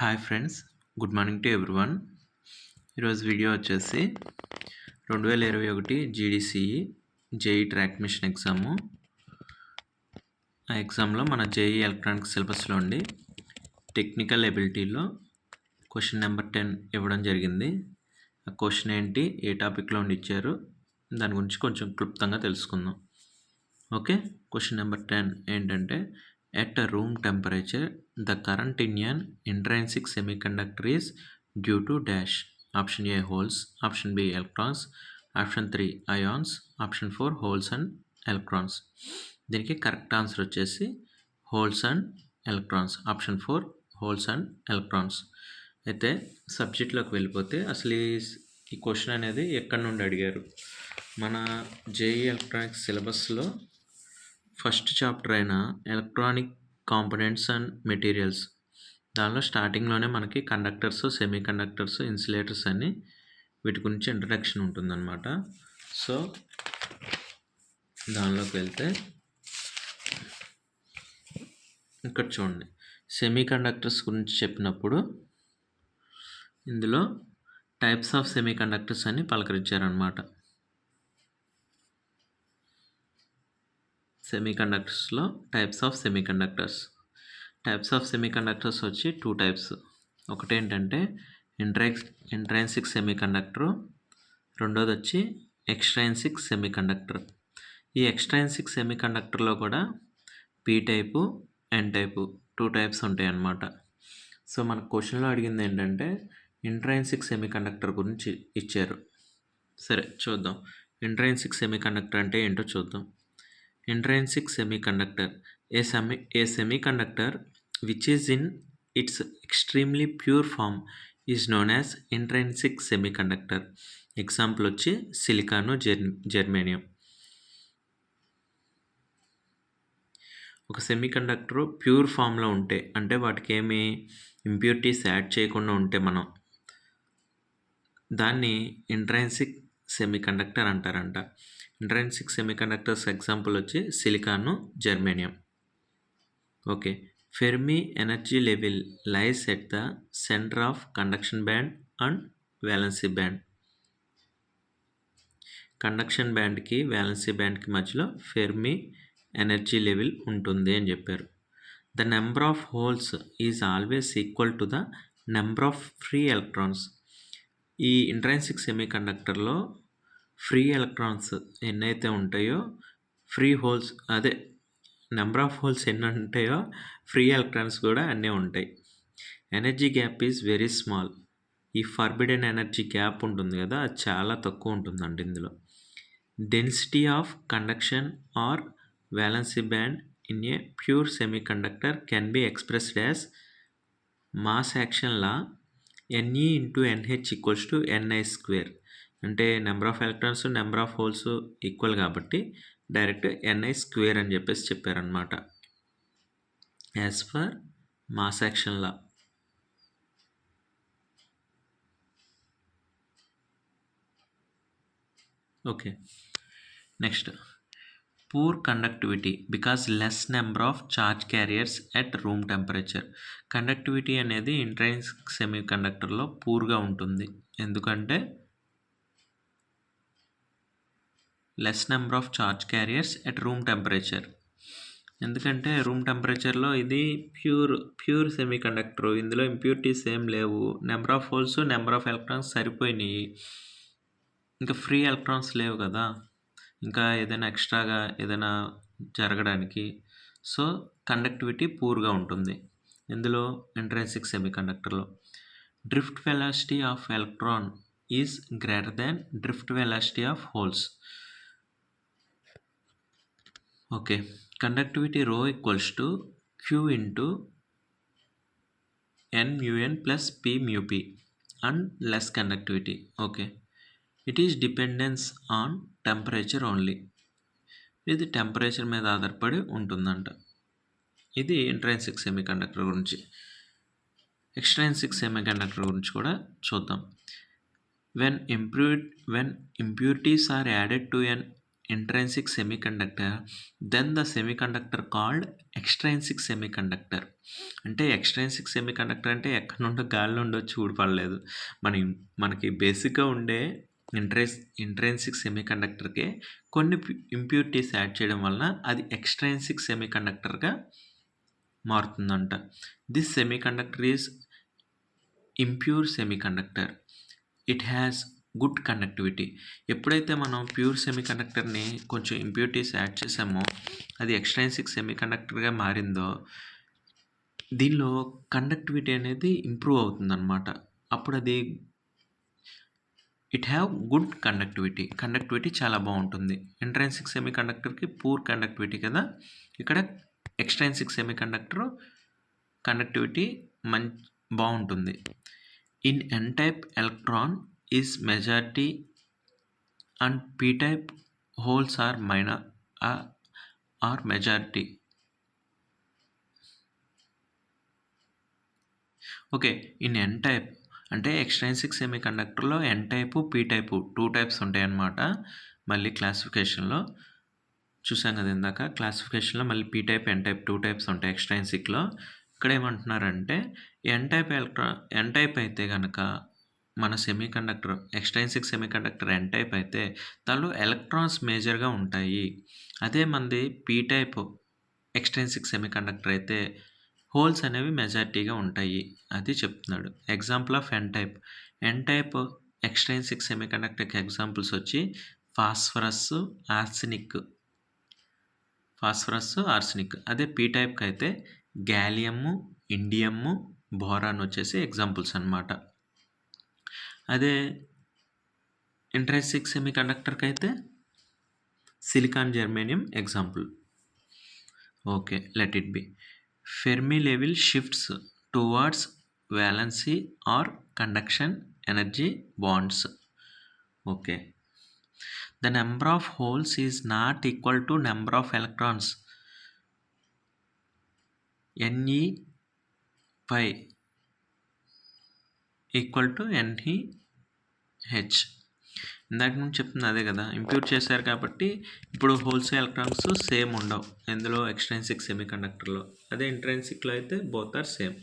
Hi friends, good morning to everyone. ఈరోజు video వచ్చేసి 2021 జీడీసీఈ JEE track machine exam. ఆ ఎగ్జామ్లో మన జేఈ ఎలక్ట్రానిక్ సిలబస్లో ఉండి టెక్నికల్ ఎబిలిటీలో క్వశ్చన్ నెంబర్ 10 ఇవ్వడం జరిగింది. ఆ క్వశ్చన్ ఏంటి, ఏ టాపిక్లో ఉండి ఇచ్చారు, దాని గురించి కొంచెం క్లుప్తంగా తెలుసుకుందాం. ఓకే, క్వశ్చన్ నెంబర్ 10 ఏంటంటే, at a room temperature the current in an intrinsic semiconductor is due to dash. Option A holes, option B electrons, option 3 ions, option 4 holes and electrons. దీనికి కరెక్ట్ ఆన్సర్ వచ్చేసి holes and electrons, option 4 holes and electrons. అయితే సబ్జెక్ట్లోకి వెళ్ళిపోతే అసలు ఈ question అనేది ఎక్కడి నుండి అడిగారు. మన జేఈ ఎలక్ట్రానిక్స్ సిలబస్లో ఫస్ట్ చాప్టర్ అయిన ఎలక్ట్రానిక్ కాంపోనెంట్స్ అండ్ మెటీరియల్స్, దానిలో స్టార్టింగ్లోనే మనకి కండక్టర్స్, సెమీ కండక్టర్స్, ఇన్సులేటర్స్ అని వీటి గురించి ఇంట్రడక్షన్ ఉంటుందన్నమాట. సో దానిలోకి వెళ్తే ఇక్కడ చూడండి, సెమీ కండక్టర్స్ గురించి చెప్పినప్పుడు ఇందులో టైప్స్ ఆఫ్ సెమీ కండక్టర్స్ అని పలకరించారనమాట. సెమీకండక్టర్స్లో టైప్స్ ఆఫ్ సెమీకండక్టర్స్ వచ్చి 2 టైప్స్. ఒకటి ఏంటంటే ఇంట్రైన్సిక్ సెమీకండక్టరు, రెండోది వచ్చి ఎక్స్ట్రైన్సిక్ సెమీకండక్టర్. ఈ ఎక్స్ట్రైన్సిక్ సెమీకండక్టర్లో కూడా పీ టైపు, ఎన్ టైపు 2 టైప్స్ ఉంటాయి అన్నమాట. సో మన క్వశ్చన్లో అడిగింది ఏంటంటే ఇంట్రైన్సిక్ సెమీకండక్టర్ గురించి ఇచ్చారు. సరే చూద్దాం, ఇంట్రైన్సిక్ సెమీకండక్టర్ అంటే ఏంటో చూద్దాం. Intrinsic semiconductor, a semiconductor which is in its extremely pure form is known as intrinsic semiconductor. Example వచ్చి సిలికాను, జెర్మేనియం. ఒక సెమీకండక్టర్ ప్యూర్ ఫామ్లో ఉంటే, అంటే వాటికి ఏమి ఇంప్యూరిటీస్ యాడ్ చేయకుండా ఉంటే మనం దాన్ని ఇంట్రైన్సిక్ సెమీకండక్టర్ అంటారంట. ఇంట్రైన్సిక్ సెమీకండక్టర్స్ ఎగ్జాంపుల్ వచ్చి silicon, germanium. Okay, Fermi energy level lies at the centre of conduction band and valency band. Conduction బ్యాండ్కి, వ్యాలెన్సీ బ్యాండ్కి మధ్యలో ఫెర్మి ఎనర్జీ లెవెల్ ఉంటుంది అని చెప్పారు. The number of holes is always equal to the number of free electrons. ఈ intrinsic సెమీకండక్టర్లో free electrons ఎన్నైతే ఉంటాయో, ఫ్రీ హోల్స్ అదే నెంబర్ ఆఫ్ హోల్స్ ఎన్ని ఉంటాయో ఫ్రీ ఎలక్ట్రాన్స్ కూడా అన్నీ ఉంటాయి. Energy gap is very small. ఈ ఫర్బిడెన్ ఎనర్జీ గ్యాప్ ఉంటుంది కదా, అది చాలా తక్కువ ఉంటుందండి ఇందులో. Density of conduction or valency band in a pure semiconductor can be expressed as mass action law Ne into NH equals to Ni square. అంటే number of electrons, number of holes equal కాబట్టి direct Ni square అని చెప్పేసి చెప్పారనమాట, as per mass action law. Okay, next, poor conductivity because less number of charge carriers at room temperature. Conductivity అనేది ఇంట్రైన్సిక్ సెమీకండక్టర్లో పూర్గా ఉంటుంది. ఎందుకంటే less number of charge carriers at room temperature. ఎందుకంటే room టెంపరేచర్లో ఇది ప్యూర్ సెమీకండక్టర్, ఇందులో ఇంప్యూరిటీస్ ఏం లేవు. Number of holes, number of electrons సరిపోయినాయి, ఇంకా ఫ్రీ ఎలక్ట్రాన్స్ లేవు కదా, ఇంకా ఏదైనా ఎక్స్ట్రాగా ఏదైనా జరగడానికి. సో కండక్టివిటీ పూర్గా ఉంటుంది ఇందులో, ఇంట్రైన్సిక్ సెమీకండక్టర్లో. Drift velocity of electron is greater than drift velocity of holes. Okay, conductivity rho equals to Q into N μn plus P μp and less conductivity. Okay, it is dependence on temperature only. ఇది temperature మీద ఆధారపడి ఉంటుందంట. ఇది ఇంట్రైన్సిక్ semiconductor గురించి. ఎక్స్ట్రైన్సిక్ semiconductor గురించి కూడా చూద్దాం. When impurities are added to an intrinsic semiconductor, then the semiconductor called extrinsic semiconductor. అంటే ఎక్స్ట్రైన్సిక్ సెమీకండక్టర్ అంటే ఎక్కడి నుండో గాలి నుండి వచ్చి ఊడిపడలేదు. మనకి బేసిక్గా ఉండే ఇంట్రెన్సిక్ సెమీకండక్టర్కే కొన్ని ఇంప్యూరిటీస్ యాడ్ చేయడం వలన అది ఎక్స్ట్రైన్సిక్ సెమీకండక్టర్గా మారుతుందంట. This semiconductor is impure semiconductor. It has good conductivity. ఎప్పుడైతే మనం ప్యూర్ సెమీకండక్టర్ని కొంచెం ఇంప్యూరిటీస్ యాడ్ చేసామో అది ఎక్స్ట్రైన్సిక్ సెమీకండక్టర్గా మారిందో దీనిలో కండక్టివిటీ అనేది ఇంప్రూవ్ అవుతుందన్నమాట. అప్పుడు అది ఇట్ హ్యావ్ గుడ్ కండక్టివిటీ చాలా బాగుంటుంది. ఇంట్రైన్సిక్ సెమీకండక్టర్కి పూర్ కండక్టివిటీ కదా, ఇక్కడ ఎక్స్ట్రైన్సిక్ సెమీకండక్టర్ కండక్టివిటీ బాగుంటుంది. In n type electron is majority and p type holes are minor or majority. Okay, in n type అంటే ఎక్స్ట్రైన్సిక్ సెమీకండక్టర్లో n type p type 2 types ఉంటాయి అన్నమాట. మళ్ళీ క్లాసిఫికేషన్లో చూసాం కదా ఇందాక, క్లాసిఫికేషన్లో మళ్ళీ p type n type 2 types ఉంటాయి ఎక్స్ట్రైన్సిక్లో. ఇక్కడ ఏమంటున్నారంటే n టైప్ అయితే కనుక మన semiconductor extrinsic semiconductor n type అయితే దానిలో ఎలక్ట్రాన్స్ మేజర్గా ఉంటాయి. అదే మనది p టైప్ ఎక్స్ట్రైన్సిక్ సెమీకండక్టర్ అయితే హోల్స్ అనేవి మెజారిటీగా ఉంటాయి, అది చెప్తున్నాడు. Example of n type extrinsic సెమీకండక్టర్కి ఎగ్జాంపుల్స్ వచ్చి ఫాస్ఫరస్, ఆర్సెనిక్. అదే p టైప్కి అయితే గ్యాలియము, ఇండియము, బోరాన్ వచ్చేసి ఎగ్జాంపుల్స్ అన్నమాట. అదే ఇంట్రైన్సిక్ సెమీకండక్టర్కి అయితే silicon, germanium example. Okay, let it be. Fermi level shifts towards valency or conduction energy bonds. Okay, the number of holes is not equal to number of electrons. Ne pi equal to NeH. ఇందాక నుంచి చెప్తుంది అదే కదా, impure చేశారు కాబట్టి ఇప్పుడు holes electrons same ఉండవు ఎందులో ఎక్స్ట్రైన్సిక్ సెమీకండక్టర్లో. అదే ఇంట్రైన్సిక్లో అయితే both are same.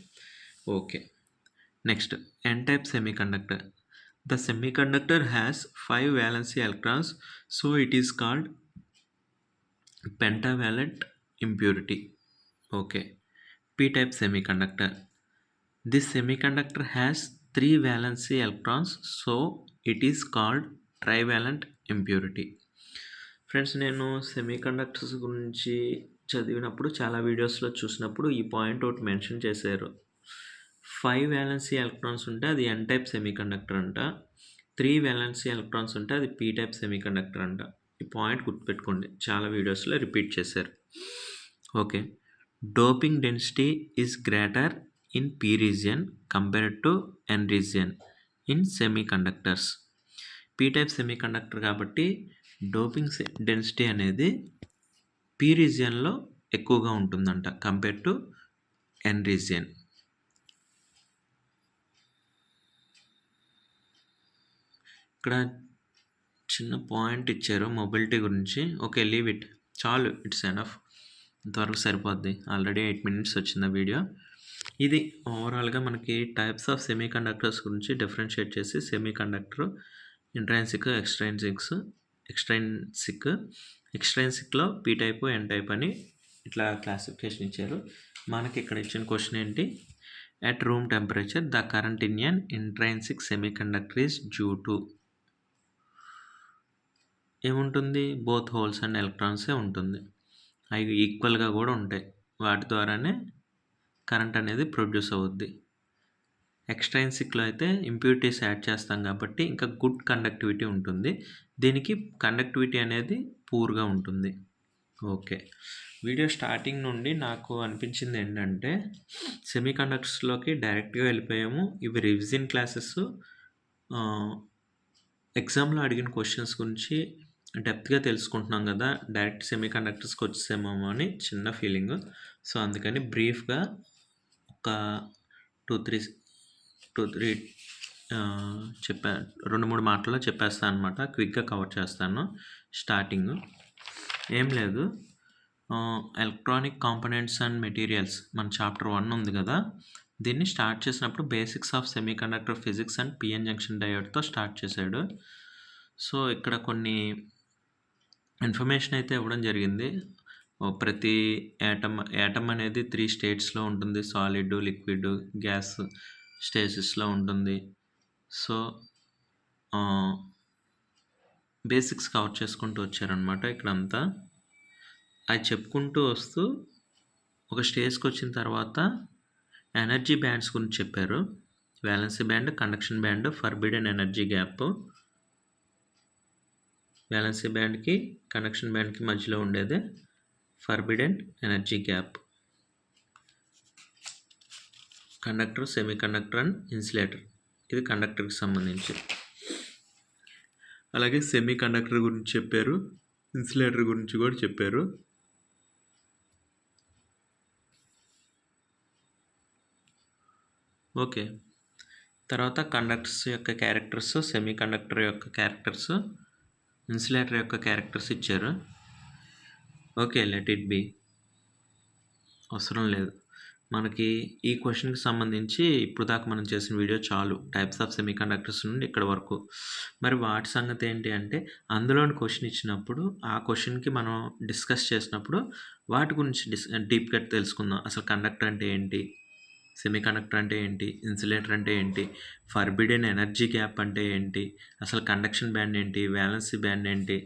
Okay, next n type semiconductor. The semiconductor has 5 valency electrons, so it is called pentavalent impurity. Okay, p type semiconductor. This semiconductor has 3 valency electrons, so it is called trivalent impurity. Friends, నేను semiconductors గురించి చదివినప్పుడు చాలా వీడియోస్లో చూసినప్పుడు ఈ point ఒకటి mention చేశారు. 5 valency electrons ఉంటే అది n టైప్ సెమీకండక్టర్ అంట, 3 వ్యాలెన్సీ ఎలక్ట్రాన్స్ ఉంటే అది p టైప్ సెమీకండక్టర్ అంట. ఈ పాయింట్ గుర్తుపెట్టుకోండి, చాలా వీడియోస్లో రిపీట్ చేశారు. Okay, doping density is greater in p region compared to n region in semiconductors. p type semiconductor కాబట్టి డోపింగ్ డెన్సిటీ అనేది p రీజియన్లో ఎక్కువగా ఉంటుందంట కంపేర్ టు n రీజియన్. ఇక్కడ చిన్న పాయింట్ ఇచ్చారు మొబిలిటీ గురించి. ఓకే, లీవ్ ఇట్, చాలు, ఇట్స్ ఎనఫ్, ఇంతవరకు సరిపోద్ది. ఆల్రెడీ 8 minutes వచ్చింది ఆ వీడియో. ఇది ఓవరాల్గా మనకి టైప్స్ ఆఫ్ సెమీకండక్టర్స్ గురించి డిఫరెన్షియేట్ చేసి సెమీకండక్టర్ ఇంట్రైన్సిక్, ఎక్స్ట్రైన్సిక్లో p టైపు, n టైప్ అని ఇట్లా క్లాసిఫికేషన్ ఇచ్చారు. మనకి ఇక్కడ ఇచ్చిన క్వశ్చన్ ఏంటి, at room temperature the current in an intrinsic semiconductor is due to ఏముంటుంది, బోత్ హోల్స్ అండ్ ఎలక్ట్రాన్సే ఉంటుంది. అవి ఈక్వల్గా కూడా ఉంటాయి, వాటి ద్వారానే కరెంట్ అనేది ప్రొడ్యూస్ అవుద్ది. ఎక్స్ట్రైన్సిక్లో అయితే ఇంప్యూరిటీస్ యాడ్ చేస్తాం కాబట్టి ఇంకా గుడ్ కండక్టివిటీ ఉంటుంది, దీనికి కండక్టివిటీ అనేది పూర్గా ఉంటుంది. ఓకే, వీడియో స్టార్టింగ్ నుండి నాకు అనిపించింది ఏంటంటే సెమీకండక్టర్స్లోకి డైరెక్ట్గా వెళ్ళిపోయాము. ఇవి రివిజన్ క్లాసెస్, ఎగ్జామ్లో అడిగిన క్వశ్చన్స్ గురించి డెప్త్గా తెలుసుకుంటున్నాం కదా, డైరెక్ట్ సెమీకండక్టర్స్కి వచ్చేసేమో అని చిన్న ఫీలింగ్. సో అందుకని బ్రీఫ్గా ఒక 2-3 2-3 మాటల్లో చెప్పేస్తాను అనమాట, క్విక్గా కవర్ చేస్తాను. స్టార్టింగ్ ఏం లేదు. ఎలక్ట్రానిక్ కాంపోనెంట్స్ అండ్ మెటీరియల్స్ మన చాప్టర్ 1 ఉంది కదా, దీన్ని స్టార్ట్ చేసినప్పుడు basics of semiconductor physics and PN junction డయోడ్తో స్టార్ట్ చేశాడు. సో ఇక్కడ కొన్ని ఇన్ఫర్మేషన్ అయితే ఇవ్వడం జరిగింది. ప్రతి యాటమ్ అనేది 3 స్టేట్స్లో ఉంటుంది. సాలిడ్, లిక్విడ్, గ్యాస్ స్టేజెస్లో ఉంటుంది. సో బేసిక్స్ కవర్ చేసుకుంటూ వచ్చారనమాట ఇక్కడంతా. అది చెప్పుకుంటూ వస్తూ ఒక స్టేజ్కి వచ్చిన తర్వాత ఎనర్జీ బ్యాండ్స్ గురించి చెప్పారు. Valency band, conduction band, forbidden energy gap. Valency బ్యాండ్కి కండక్షన్ బ్యాండ్కి మధ్యలో ఉండేదే forbidden energy gap. Conductor, semiconductor and insulator, ఇది కండక్టర్కి సంబంధించి. అలాగే సెమీ కండక్టర్ గురించి చెప్పారు, ఇన్సులేటర్ గురించి కూడా చెప్పారు. ఓకే, తర్వాత కండక్టర్స్ యొక్క క్యారెక్టర్స్, సెమీ కండక్టర్ యొక్క క్యారెక్టర్స్, ఇన్సులేటర్ యొక్క క్యారెక్టర్స్ ఇచ్చారు. ఓకే, లెట్ ఇట్ బి, అవసరం లేదు మనకి. ఈ క్వశ్చన్కి సంబంధించి ఇప్పుడు దాకా మనం చేసిన వీడియో చాలు, టైప్స్ ఆఫ్ సెమీ కండక్టర్స్ నుండి ఇక్కడ వరకు. మరి వాటి సంగతి ఏంటి అంటే, అందులోని క్వశ్చన్ ఇచ్చినప్పుడు ఆ క్వశ్చన్కి మనం డిస్కస్ చేసినప్పుడు వాటి గురించి డీప్గా తెలుసుకుందాం. అసలు కండక్టర్ అంటే ఏంటి, సెమీ కండక్టర్ అంటే ఏంటి, ఇన్సులేటర్ అంటే ఏంటి, ఫర్బిడెన్ ఎనర్జీ గ్యాప్ అంటే ఏంటి, అసలు కండక్షన్ బ్యాండ్ ఏంటి, వ్యాలెన్సీ బ్యాండ్ ఏంటి,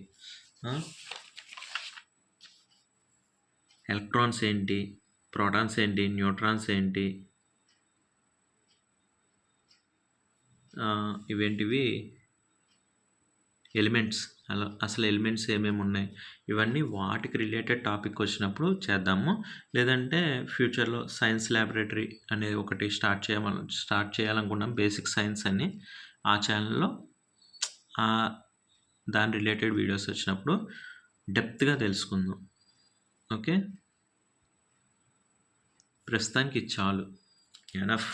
ఎలక్ట్రాన్స్ ఏంటి, ప్రోటాన్స్ ఏంటి, న్యూట్రాన్స్ ఏంటి, ఇవేంటివి ఎలిమెంట్స్, అసలు ఎలిమెంట్స్ ఏమేమి ఉన్నాయి, ఇవన్నీ వాటికి రిలేటెడ్ టాపిక్ వచ్చినప్పుడు చేద్దాము. లేదంటే ఫ్యూచర్లో సైన్స్ ల్యాబొరేటరీ అనేది ఒకటి స్టార్ట్ చేయాలనుకున్నాం, బేసిక్ సైన్స్ అని. ఆ ఛానల్లో దాని రిలేటెడ్ వీడియోస్ వచ్చినప్పుడు డెప్త్గా తెలుసుకుందాం. ఓకే, ప్రస్తుతానికి చాలు, ఎనఫ్.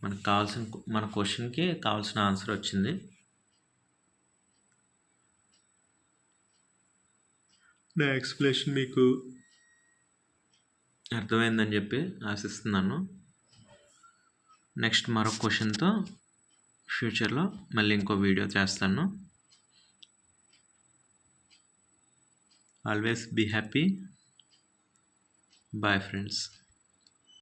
మనకు కావాల్సిన, మన క్వశ్చన్కి కావాల్సిన ఆన్సర్ వచ్చింది. నా ఎక్స్ప్లెనేషన్ మీకు అర్థమైందని చెప్పి ఆశిస్తున్నాను. నెక్స్ట్ మరొక క్వశ్చన్తో ఫ్యూచర్లో మళ్ళీ ఇంకో వీడియో చేస్తాను. Always be happy. Bye friends.